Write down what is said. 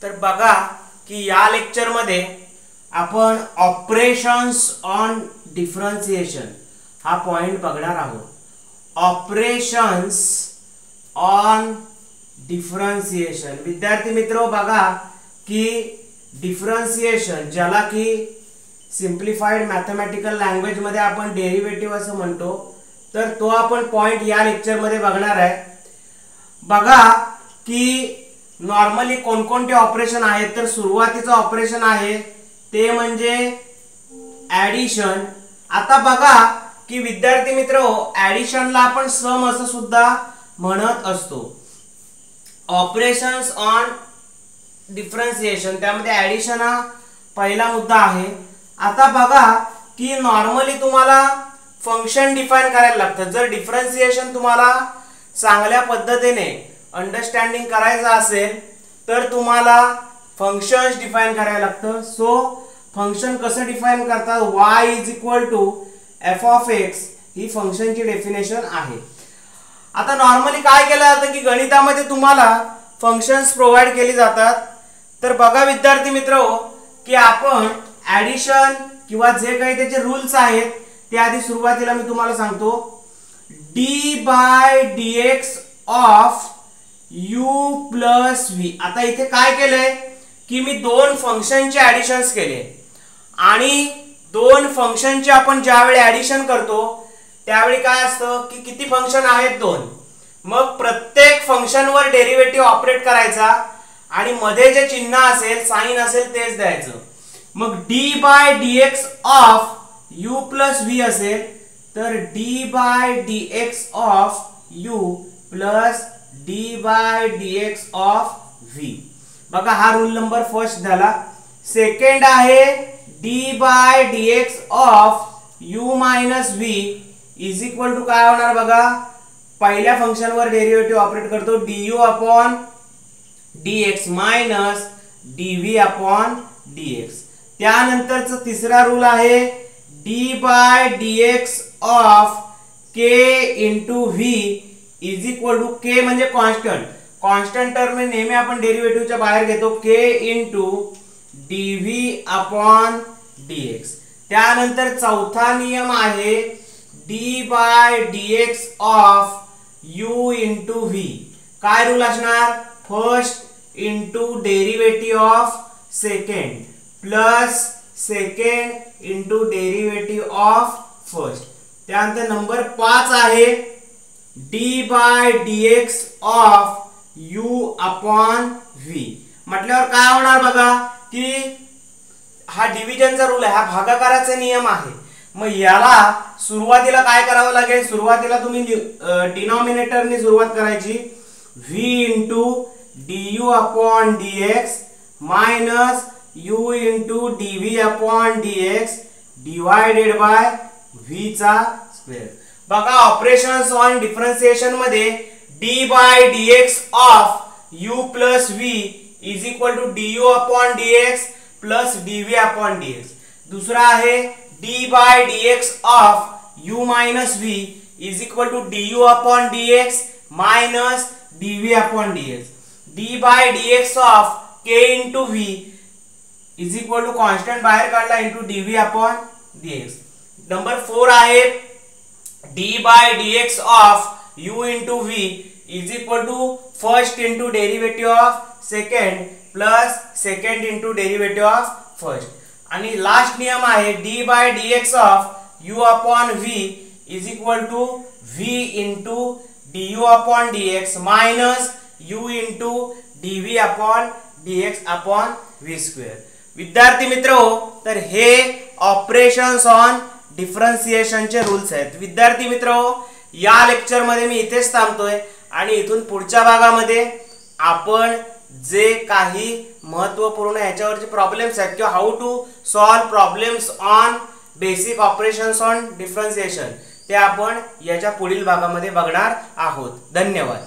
तर बघा की या लेक्चर मध्ये आपण ऑपरेशन्स ऑन डिफरन्शिएशन हा पॉइंट बघणार आहोत. ऑपरेशन्स ऑन डिफरन्शिएशन विद्यार्थी मित्रो बघा की डिफरन्शिएशन ज्याला की सिंप्लिफाइड मॅथमॅटिकल लँग्वेज मध्ये आपण डेरिव्हेटिव्ह असं म्हणतो, तर तो आपण पॉइंट या लेक्चर मध्ये बघणार आहे. बघा की नॉर्मली कोणकोणते ऑपरेशन आहेत, तर सुरुवातीचं ऑपरेशन आहे ते म्हणजे ऍडिशन. आता बघा की विद्यार्थी मित्र ऍडिशनला आपण सम असं सुद्धा म्हणत असतो. ऑपरेशन्स ऑन डिफरन्शिएशन त्यामध्ये ऍडिशन हा पहिला मुद्दा आहे. आता बघा की नॉर्मली तुम्हाला फंक्शन डिफाइन करायला लागतं. जर डिफरन्शिएशन तुम्हाला चांगल्या पद्धतीने अंडरस्टँडिंग करायचं असेल तर तुम्हाला फंक्शन्स डिफाइन करायला लागतं. सो फंक्शन कसं डिफाइन करतात, y is equal to f of x ही फंक्शनची डेफिनेशन आहे. आता नॉर्मली काय केलं जातं की गणितामध्ये तुम्हाला फंक्शन्स प्रोव्हाइड केली जातात. तर बघा विद्यार्थी मित्र की आपण ऍडिशन किंवा जे काही त्याचे रूल्स आहेत ते आधी सुरुवातीला मी तुम्हाला सांगतो. D by D X of u plus v. आता इथे काय केलंय की मी दोन फंक्शनचे ऍडिशन्स केले आणि दोन फंक्शनचे आपण ज्यावेळी ऍडिशन करतो त्यावेळी काय असतं की किती फंक्शन आहेत, दोन. मग प्रत्येक फंक्शनवर डेरिव्हेटिव्ह ऑपरेट करायचा आणि मध्ये जे चिन्ह असेल साइन असेल तेच द्यायचं. मग d by dx of u plus v असेल तर d by dx of u plus d by dx of v. बघा हा रूल नंबर फर्स्ट झाला. सेकंड आहे d by dx of u minus v is equal to काय होणार बघा, पहिल्या फंक्शनवर डेरिव्हेटिव्ह ऑपरेट करतो du upon dx minus dv upon dx. त्यानंतरचा तिसरा रूल आहे d by dx of k into v is equal to k म्हणजे कॉन्स्टंट. कॉन्स्टंट टर्म में नेहमी आपण डेरिव्हेटिव्हच्या बाहेर घेतो k into dv upon dx. त्यानंतर चौथा नियम आहे d by dx of u into v. काय रूल असणार, first into derivative of second plus second into derivative of first. त्यानंतर नंबर 5 आहे d by dx of u upon v. म्हटल्यावर काय होणार बघा की हा डिव्हिजनचा रूल आहे, हा भागाकाराचा नियम आहे. मग याला सुरुवातीला काय करावं लागेल, सुरुवातीला तुम्ही डिनॉमिनेटरने सुरुवात करायची. v into du upon dx minus u into dv upon dx divided by v चा स्क्वेअर. बघा ऑपरेशन्स ऑन डिफरन्शिएशन मध्ये d by dx of u plus v is equal to du upon dx plus dv upon dx. दूसरा आहे d by dx of u minus v is equal to du upon dx minus dv upon dx. d by dx of k into v is equal to constant बाहेर काढला into dv upon dx. Number 4 आहे d by dx of u into v is equal to first into derivative of second plus second into derivative of first. आणि last नियम आहे d by dx of u upon v is equal to v into du upon dx minus u into dv upon dx upon v square. विद्यार्थी मित्रो तर हे operations on डिफरन्शिएशनचे rules आहेत. विद्यार्थी मित्रो या लेक्चर मध्ये मी इथेच थांबतोय आणि इथून पुढच्या भागामध्ये आपण जे काही महत्त्वपूर्ण याच्यावरचे प्रॉब्लेम्स आहेत किंवा how to solve problems on basic operations on differentiation ते आपण याच्या पुढील भागामध्ये बघणार आहोत. धन्यवाद.